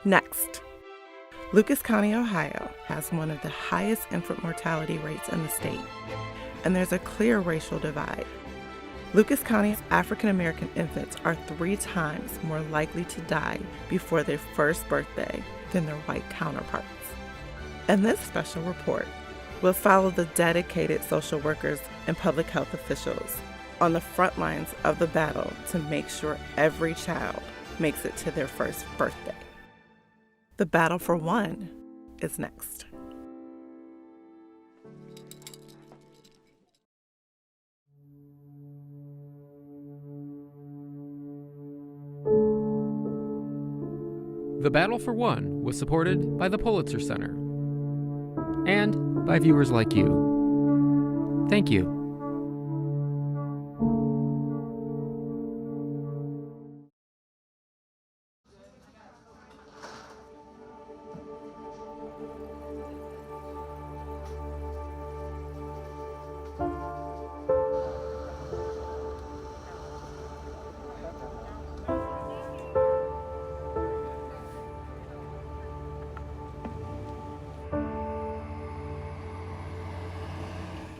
Next, Lucas County, Ohio has one of the highest infant mortality rates in the state, and there's a clear racial divide. Lucas County's African American infants are 3 times more likely to die before their first birthday than their white counterparts. In this special report, we'll follow the dedicated social workers and public health officials on the front lines of the battle to make sure every child makes it to their first birthday. The battle for one is next. The Battle for One was supported by the Pulitzer Center and by viewers like you. Thank you.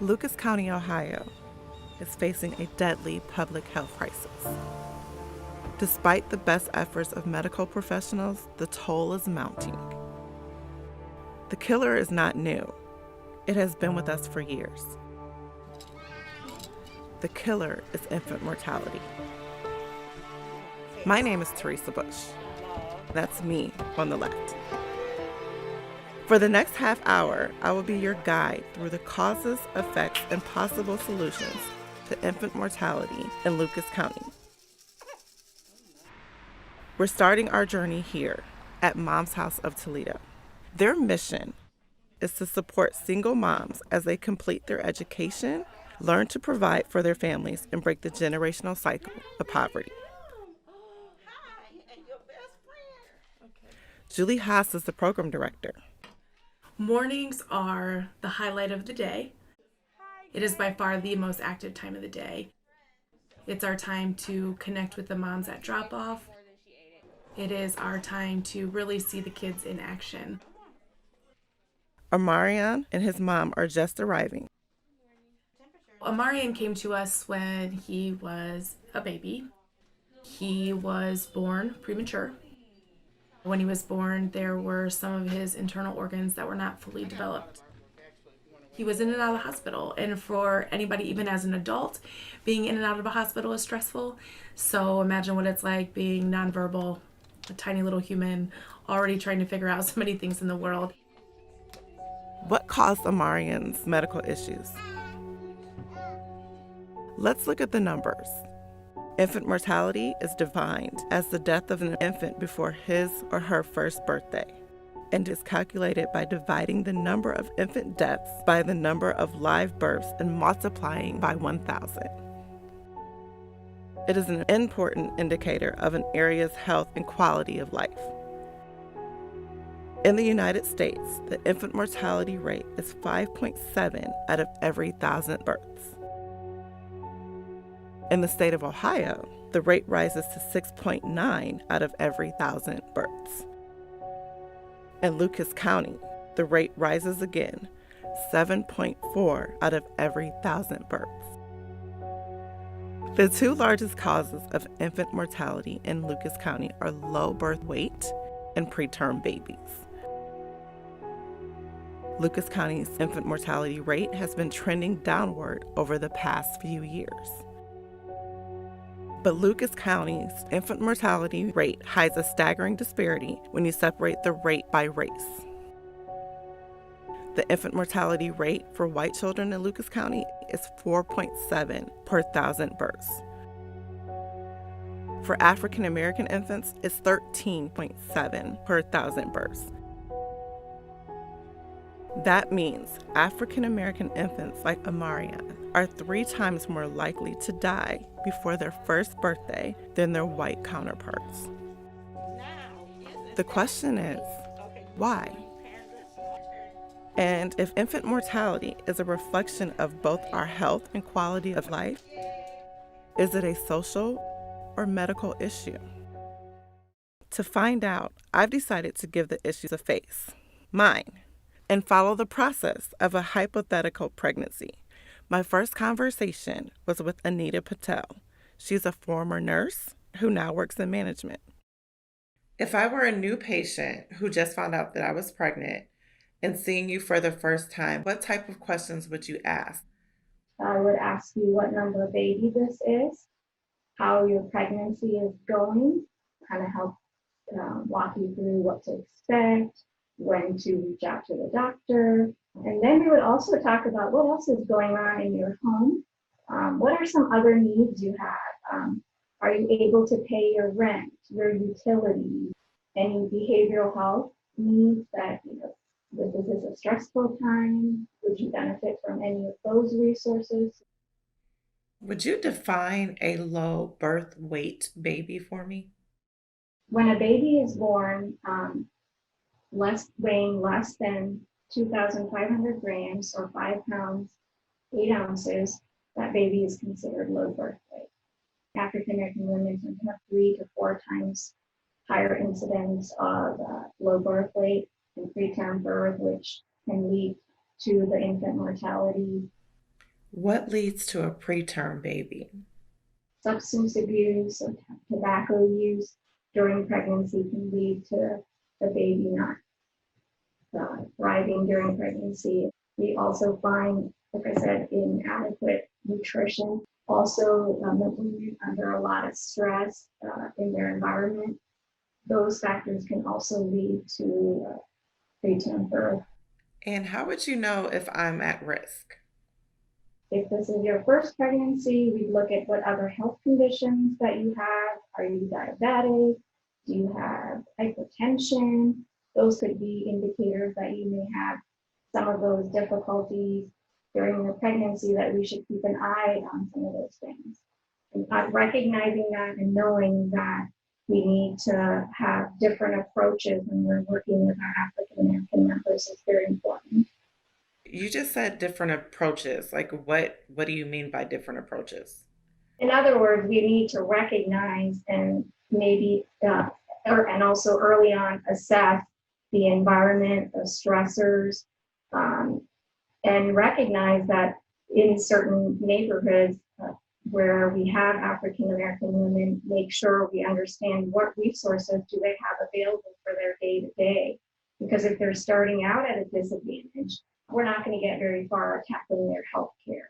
Lucas County, Ohio, is facing a deadly public health crisis. Despite the best efforts of medical professionals, the toll is mounting. The killer is not new. It has been with us for years. The killer is infant mortality. My name is Teresa Bush. That's me on the left. For the next half hour, I will be your guide through the causes, effects, and possible solutions to infant mortality in Lucas County. We're starting our journey here at Mom's House of Toledo. Their mission is to support single moms as they complete their education, learn to provide for their families, and break the generational cycle of poverty. Julie Haas is the program director. Mornings are the highlight of the day. It is by far the most active time of the day. It's our time to connect with the moms at drop-off. It is our time to really see the kids in action. Amarian and his mom are just arriving. Amarian came to us when he was a baby. He was born premature. When he was born, there were some of his internal organs that were not fully developed. He was in and out of the hospital, and for anybody, even as an adult, being in and out of a hospital is stressful. So imagine what it's like being nonverbal, a tiny little human, already trying to figure out so many things in the world. What caused Amarian's medical issues? Let's look at the numbers. Infant mortality is defined as the death of an infant before his or her first birthday and is calculated by dividing the number of infant deaths by the number of live births and multiplying by 1,000. It is an important indicator of an area's health and quality of life. In the United States, the infant mortality rate is 5.7 out of every 1,000 births. In the state of Ohio, the rate rises to 6.9 out of every 1,000 births. In Lucas County, the rate rises again, 7.4 out of every 1,000 births. The 2 largest causes of infant mortality in Lucas County are low birth weight and preterm babies. Lucas County's infant mortality rate has been trending downward over the past few years. But Lucas County's infant mortality rate hides a staggering disparity when you separate the rate by race. The infant mortality rate for white children in Lucas County is 4.7 per 1,000 births. For African American infants, it's 13.7 per 1,000 births. That means African American infants like Amarian are 3 times more likely to die before their first birthday than their white counterparts. The question is, why? And if infant mortality is a reflection of both our health and quality of life, is it a social or medical issue? To find out, I've decided to give the issues a face, mine, and follow the process of a hypothetical pregnancy. My first conversation was with Anita Patel. She's a former nurse who now works in management. If I were a new patient who just found out that I was pregnant and seeing you for the first time, what type of questions would you ask? I would ask you what number baby this is, how your pregnancy is going, kind of help walk you through what to expect, when to reach out to the doctor. And then we would also talk about what else is going on in your home. What are some other needs you have? Are you able to pay your rent, your utilities, any behavioral health needs that, this is a stressful time? Would you benefit from any of those resources? Would you define a low birth weight baby for me? When a baby is born, weighing less than 2,500 grams or 5 pounds, 8 ounces, that baby is considered low birth weight. African American women tend to have 3 to 4 times higher incidence of low birth weight and preterm birth, which can lead to the infant mortality. What leads to a preterm baby? Substance abuse or tobacco use during pregnancy can lead to the baby not thriving during pregnancy. We also find, like I said, inadequate nutrition. Also, women under a lot of stress in their environment. Those factors can also lead to preterm birth. And how would you know if I'm at risk? If this is your first pregnancy, we look at what other health conditions that you have. Are you diabetic? Do you have hypertension? Those could be indicators that you may have some of those difficulties during the pregnancy, that we should keep an eye on some of those things. And recognizing that and knowing that we need to have different approaches when we're working with our African American members is very important. You just said different approaches. Like what do you mean by different approaches? In other words, we need to recognize and maybe, and also early on assess the environment, the stressors, and recognize that in certain neighborhoods where we have African American women, make sure we understand what resources do they have available for their day to day. Because if they're starting out at a disadvantage, we're not going to get very far tackling their health care.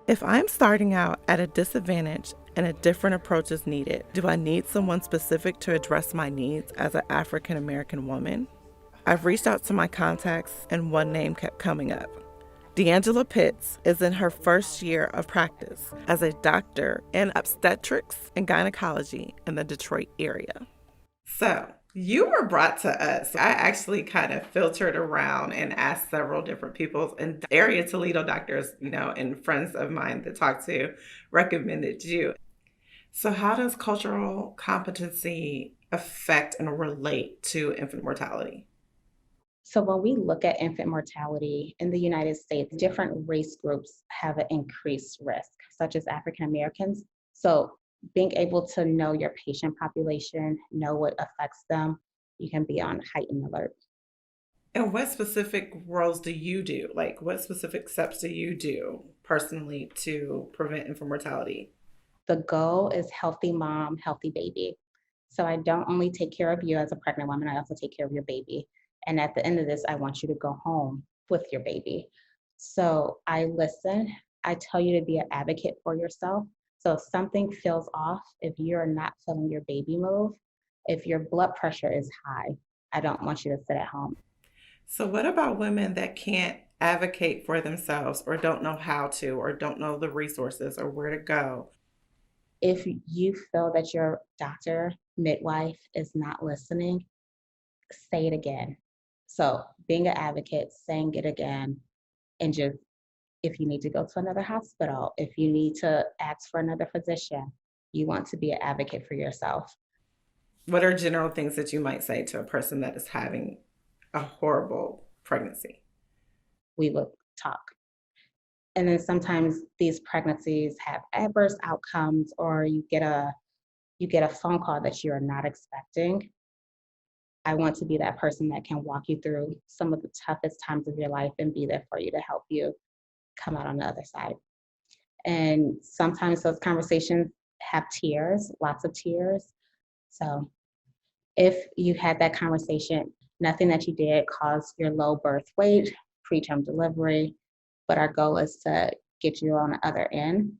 If I'm starting out at a disadvantage and a different approach is needed, do I need someone specific to address my needs as an African American woman? I've reached out to my contacts and one name kept coming up. D'Angela Pitts is in her first year of practice as a doctor in obstetrics and gynecology in the Detroit area. So, you were brought to us. I actually kind of filtered around and asked several different people, and area Toledo doctors, and friends of mine that talked to recommended you. So how does cultural competency affect and relate to infant mortality? So when we look at infant mortality in the United States, different race groups have an increased risk, such as African Americans. So being able to know your patient population, know what affects them, you can be on heightened alert. And what specific roles do you do? Like, what specific steps do you do personally to prevent infant mortality? The goal is healthy mom, healthy baby. So I don't only take care of you as a pregnant woman, I also take care of your baby. And at the end of this, I want you to go home with your baby. So I listen. I tell you to be an advocate for yourself. So if something feels off, if you're not feeling your baby move, if your blood pressure is high, I don't want you to sit at home. So what about women that can't advocate for themselves or don't know how to or don't know the resources or where to go? If you feel that your doctor, midwife is not listening, say it again. So being an advocate, saying it again, and just if you need to go to another hospital, if you need to ask for another physician, you want to be an advocate for yourself. What are general things that you might say to a person that is having a horrible pregnancy? We would talk. And then sometimes these pregnancies have adverse outcomes, or you get a you get a phone call that you're not expecting, I want to be that person that can walk you through some of the toughest times of your life and be there for you to help you come out on the other side. And sometimes those conversations have tears, lots of tears. So if you had that conversation, nothing that you did caused your low birth weight, preterm delivery, but our goal is to get you on the other end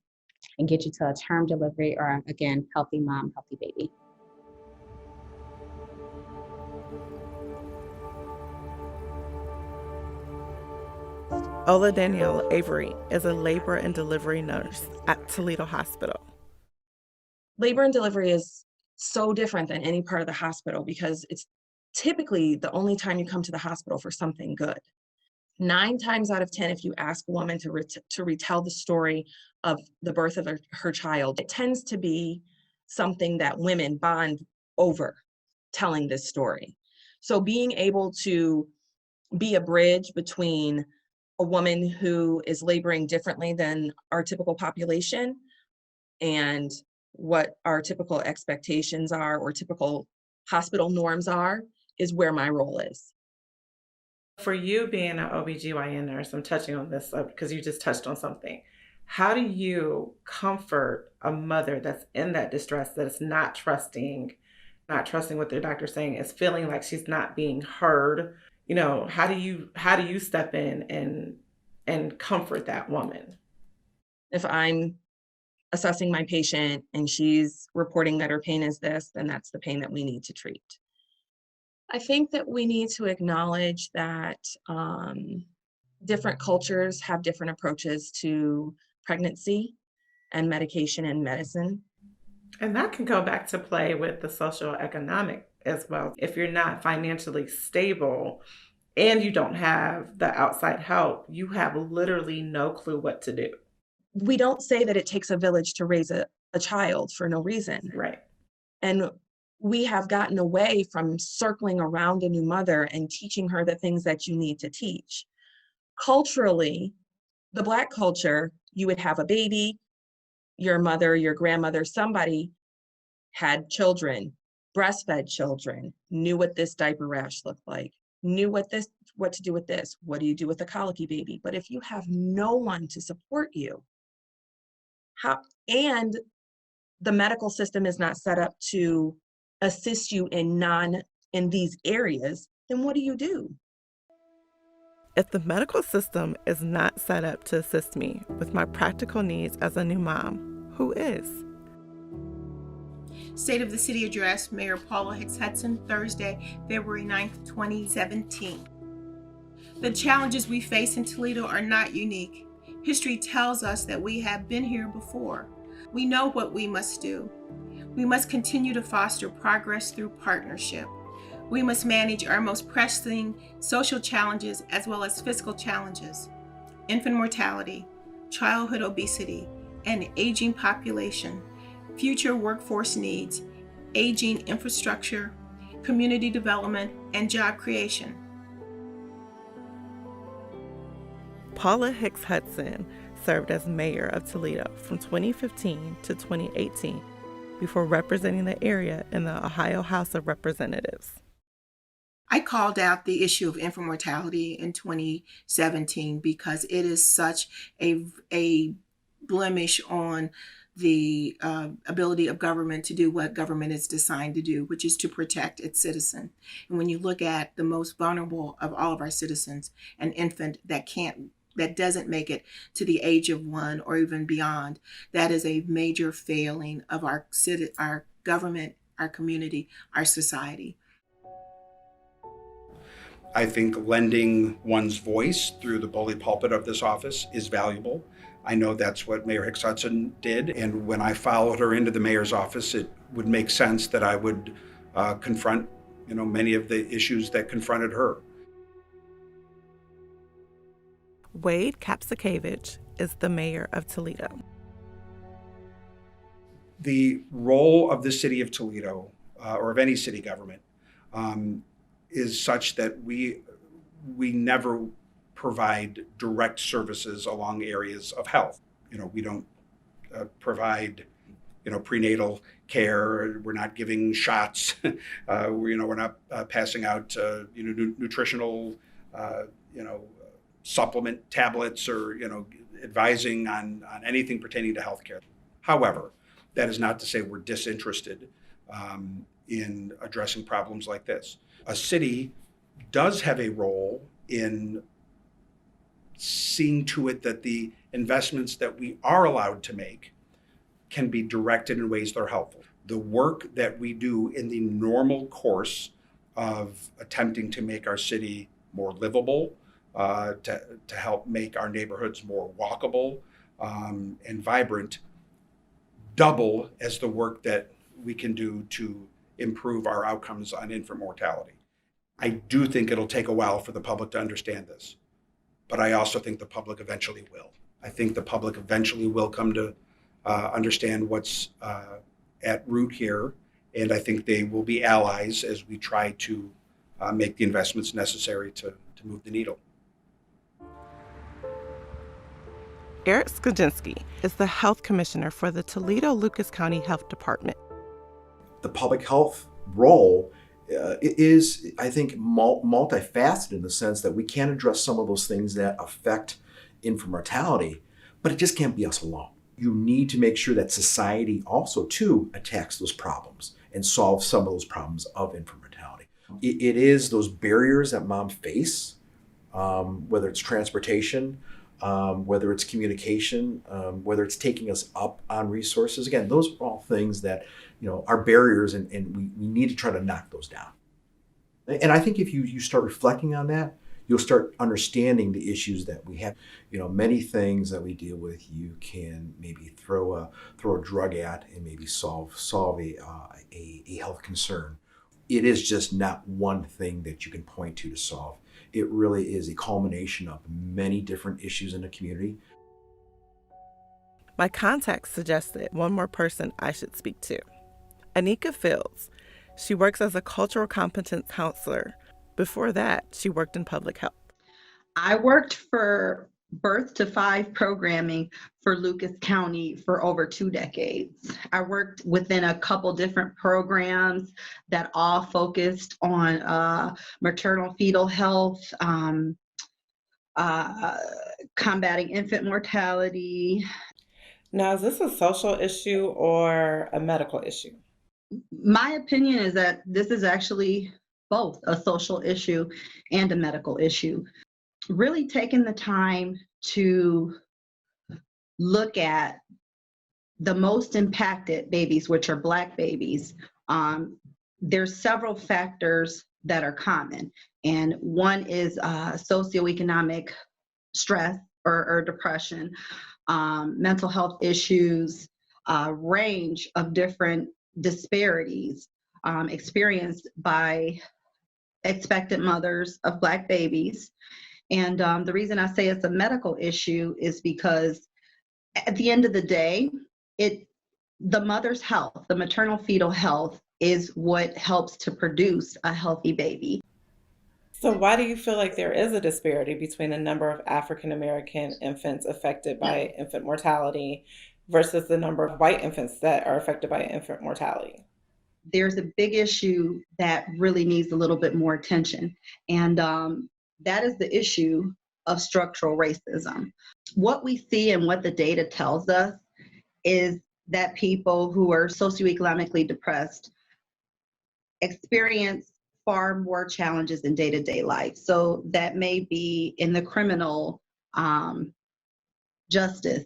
and get you to a term delivery or, again, healthy mom, healthy baby. Ola Danielle Avery is a labor and delivery nurse at Toledo Hospital. Labor and delivery is so different than any part of the hospital because it's typically the only time you come to the hospital for something good. 9 times out of 10, if you ask a woman to retell the story of the birth of her child, it tends to be something that women bond over telling this story. So being able to be a bridge between a woman who is laboring differently than our typical population and what our typical expectations are or typical hospital norms are is where my role is. For you being an OBGYN nurse, I'm touching on this because you just touched on something. How do you comfort a mother that's in that distress, that is not trusting what their doctor's saying, is feeling like she's not being heard? You know, how do you step in and comfort that woman? If I'm assessing my patient and she's reporting that her pain is this, then that's the pain that we need to treat. I think that we need to acknowledge that different cultures have different approaches to pregnancy and medication and medicine. And that can go back to play with the social economic as well. If you're not financially stable and you don't have the outside help, you have literally no clue what to do. We don't say that it takes a village to raise a child for no reason. Right. And we have gotten away from circling around a new mother and teaching her the things that you need to teach. Culturally, the Black culture, you would have a baby, your mother, your grandmother, somebody had children, breastfed children, knew what this diaper rash looked like, knew what to do with this. What do you do with a colicky baby? But if you have no one to support you, and the medical system is not set up to assist you in these areas, then what do you do? If the medical system is not set up to assist me with my practical needs as a new mom, who is? State of the City Address, Mayor Paula Hicks Hudson, Thursday, February 9th, 2017. The challenges we face in Toledo are not unique. History tells us that we have been here before. We know what we must do. We must continue to foster progress through partnership. We must manage our most pressing social challenges as well as fiscal challenges. Infant mortality, childhood obesity, and aging population, future workforce needs, aging infrastructure, community development, and job creation. Paula Hicks Hudson served as mayor of Toledo from 2015 to 2018 before representing the area in the Ohio House of Representatives. I called out the issue of infant mortality in 2017 because it is such a blemish on the ability of government to do what government is designed to do, which is to protect its citizen. And when you look at the most vulnerable of all of our citizens, an infant that doesn't make it to the age of 1 or even beyond, that is a major failing of our government, our community, our society. I think lending one's voice through the bully pulpit of this office is valuable. I know that's what Mayor Hicks Hudson did, and when I followed her into the mayor's office, it would make sense that I would confront, many of the issues that confronted her. Wade Kapsakevich is the mayor of Toledo. The role of the city of Toledo, or of any city government, is such that we never provide direct services along areas of health. We don't provide, prenatal care. We're not giving shots. We're not passing out nutritional supplement tablets or advising on anything pertaining to healthcare. However, that is not to say we're disinterested in addressing problems like this. A city does have a role in seeing to it that the investments that we are allowed to make can be directed in ways that are helpful. The work that we do in the normal course of attempting to make our city more livable, to help make our neighborhoods more walkable and vibrant, double as the work that we can do to improve our outcomes on infant mortality. I do think it'll take a while for the public to understand this, but I also think the public eventually will. I think the public eventually will come to understand what's at root here, and I think they will be allies as we try to make the investments necessary to move the needle. Eric Skudzinski is the health commissioner for the Toledo Lucas County Health Department. The public health role is, I think, multifaceted in the sense that we can address some of those things that affect infant mortality, but it just can't be us alone. You need to make sure that society also, too, attacks those problems and solves some of those problems of infant mortality. It is those barriers that moms face, whether it's transportation, whether it's communication, whether it's taking us up on resources. Again, those are all things that are barriers, and we need to try to knock those down. And I think if you start reflecting on that, you'll start understanding the issues that we have. Many things that we deal with, you can maybe throw a drug at and maybe solve a health concern. It is just not one thing that you can point to solve. It really is a culmination of many different issues in the community. My contact suggested one more person I should speak to. Anika Fields. She works as a cultural competence counselor. Before that, she worked in public health. I worked for birth to 5 programming for Lucas County for over 2 decades. I worked within a couple different programs that all focused on maternal fetal health, combating infant mortality. Now, is this a social issue or a medical issue? My opinion is that this is actually both a social issue and a medical issue. Really taking the time to look at the most impacted babies, which are Black babies. There's several factors that are common, and one is socioeconomic stress or depression, mental health issues, range of different disparities experienced by expectant mothers of Black babies. And the reason I say it's a medical issue is because at the end of the day, the mother's health, the maternal fetal health, is what helps to produce a healthy baby. So why do you feel like there is a disparity between the number of African American infants affected by infant mortality versus the number of white infants that are affected by infant mortality? There's a big issue that really needs a little bit more attention. And that is the issue of structural racism. What we see and what the data tells us is that people who are socioeconomically depressed experience far more challenges in day-to-day life. So that may be in the criminal justice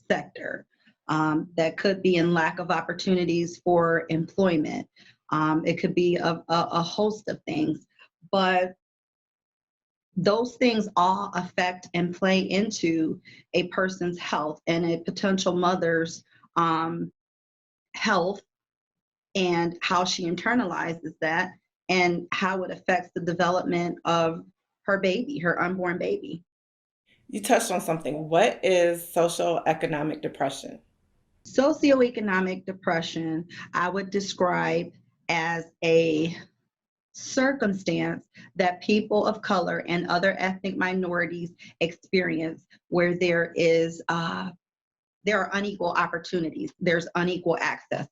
sector. That could be in lack of opportunities for employment. It could be a host of things. But those things all affect and play into a person's health and a potential mother's health, and how she internalizes that and how it affects the development of her baby, her unborn baby. You touched on something. What is social economic depression? Socioeconomic depression, I would describe as a circumstance that people of color and other ethnic minorities experience where there are unequal opportunities, there's unequal access.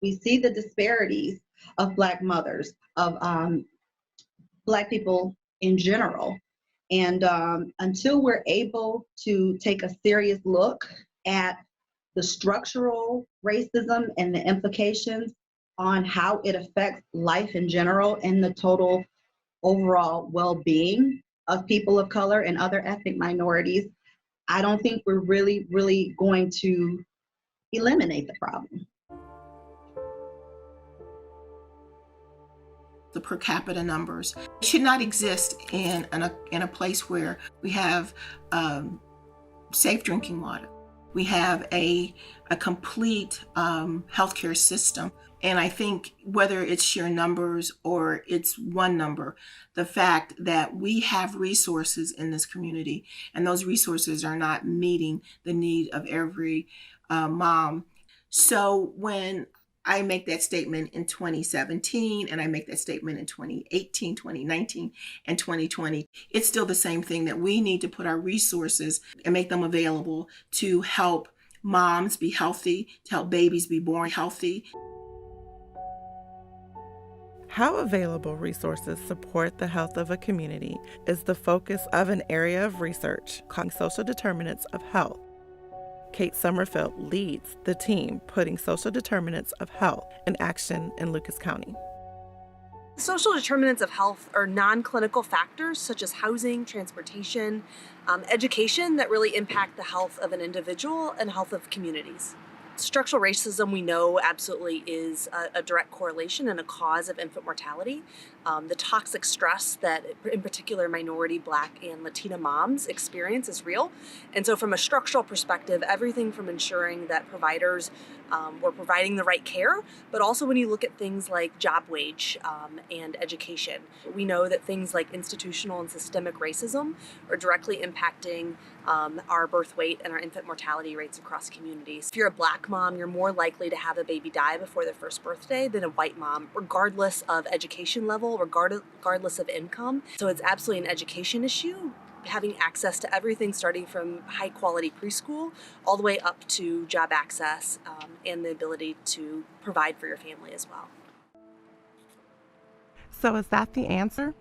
We see the disparities of Black mothers, of Black people in general. And until we're able to take a serious look at the structural racism and the implications on how it affects life in general and the total overall well-being of people of color and other ethnic minorities, I don't think we're really going to eliminate the problem. The per capita numbers should not exist in a place where we have safe drinking water. We have a complete healthcare system. And I think whether it's sheer numbers or it's one number, the fact that we have resources in this community and those resources are not meeting the need of every mom. So when I make that statement in 2017 and I make that statement in 2018, 2019, and 2020, it's still the same thing, that we need to put our resources and make them available to help moms be healthy, to help babies be born healthy. How available resources support the health of a community is the focus of an area of research called social determinants of health. Kate Summerfield leads the team putting social determinants of health in action in Lucas County. Social determinants of health are non-clinical factors such as housing, transportation, education that really impact the health of an individual and health of communities. Structural racism, we know, absolutely is a direct correlation and a cause of infant mortality. The toxic stress that, in particular, minority, Black, and Latina moms experience is real. And so from a structural perspective, everything from ensuring that providers were providing the right care, but also when you look at things like job wage and education, we know that things like institutional and systemic racism are directly impacting our birth weight and our infant mortality rates across communities. If you're a Black mom, you're more likely to have a baby die before their first birthday than a white mom, regardless of education level, regardless of income. So it's absolutely an education issue, having access to everything starting from high quality preschool all the way up to job access and the ability to provide for your family as well. So is that the answer?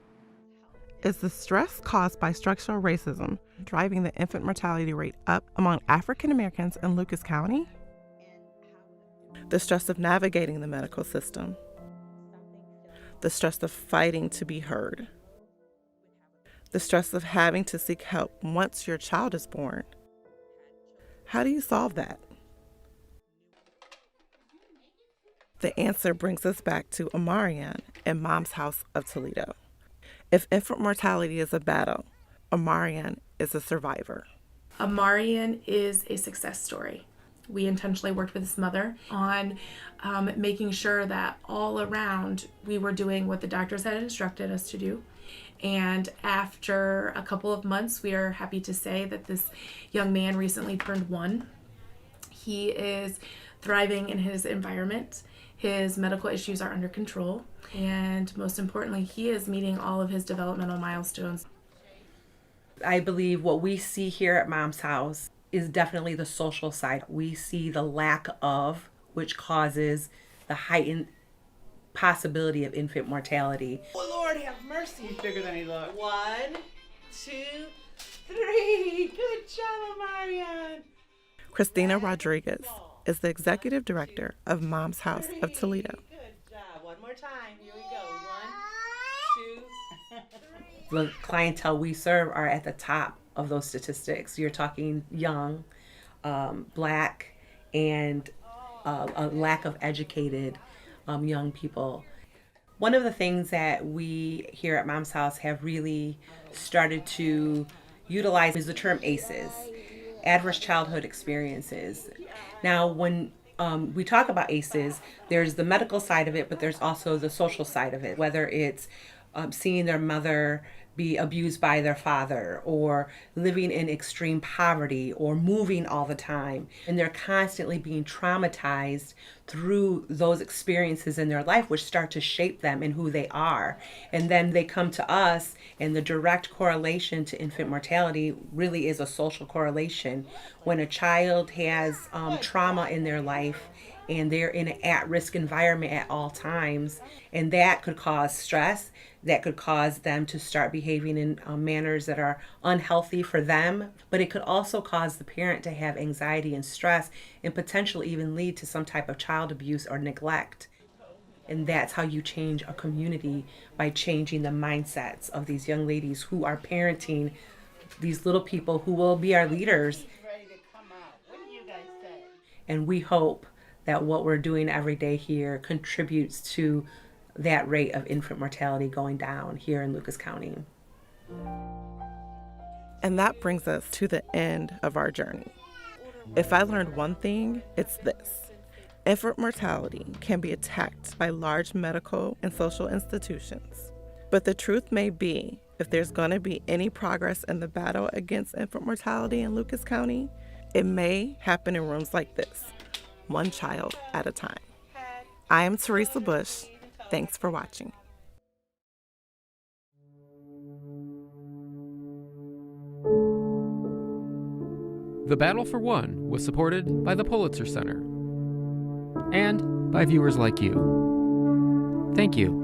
Is the stress caused by structural racism driving the infant mortality rate up among African Americans in Lucas County? The stress of navigating the medical system, the stress of fighting to be heard, the stress of having to seek help once your child is born. How do you solve that? The answer brings us back to Omarion and Mom's House of Toledo. If infant mortality is a battle, Omarion is a survivor. Omarion is a success story. We intentionally worked with his mother on making sure that all around we were doing what the doctors had instructed us to do. And after a couple of months, we are happy to say that this young man recently turned 1. He is thriving in his environment. His medical issues are under control. And most importantly, he is meeting all of his developmental milestones. I believe what we see here at Mom's House is definitely the social side. We see the lack of, which causes the heightened possibility of infant mortality. Oh, Lord have mercy. He's bigger than he looks. 1, 2, 3. Good job, Omarion. Christina Rodriguez is the executive director of Mom's House of Toledo. Good job. One more time. Here we go. 1, 2, 3. The clientele we serve are at the top of those statistics. You're talking young, Black, and a lack of educated young people. One of the things that we here at Mom's House have really started to utilize is the term ACEs, Adverse Childhood Experiences. Now, when we talk about ACEs, there's the medical side of it, but there's also the social side of it, whether it's seeing their mother be abused by their father, or living in extreme poverty, or moving all the time. And they're constantly being traumatized through those experiences in their life, which start to shape them in who they are. And then they come to us, and the direct correlation to infant mortality really is a social correlation. When a child has trauma in their life and they're in an at-risk environment at all times, and that could cause stress. That could cause them to start behaving in manners that are unhealthy for them, but it could also cause the parent to have anxiety and stress and potentially even lead to some type of child abuse or neglect. And that's how you change a community, by changing the mindsets of these young ladies who are parenting these little people who will be our leaders. And we hope that what we're doing every day here contributes to that rate of infant mortality going down here in Lucas County. And that brings us to the end of our journey. If I learned one thing, it's this. Infant mortality can be attacked by large medical and social institutions. But the truth may be, if there's going to be any progress in the battle against infant mortality in Lucas County, it may happen in rooms like this, one child at a time. I am Teresa Bush. Thanks for watching. The Battle for One was supported by the Pulitzer Center and by viewers like you. Thank you.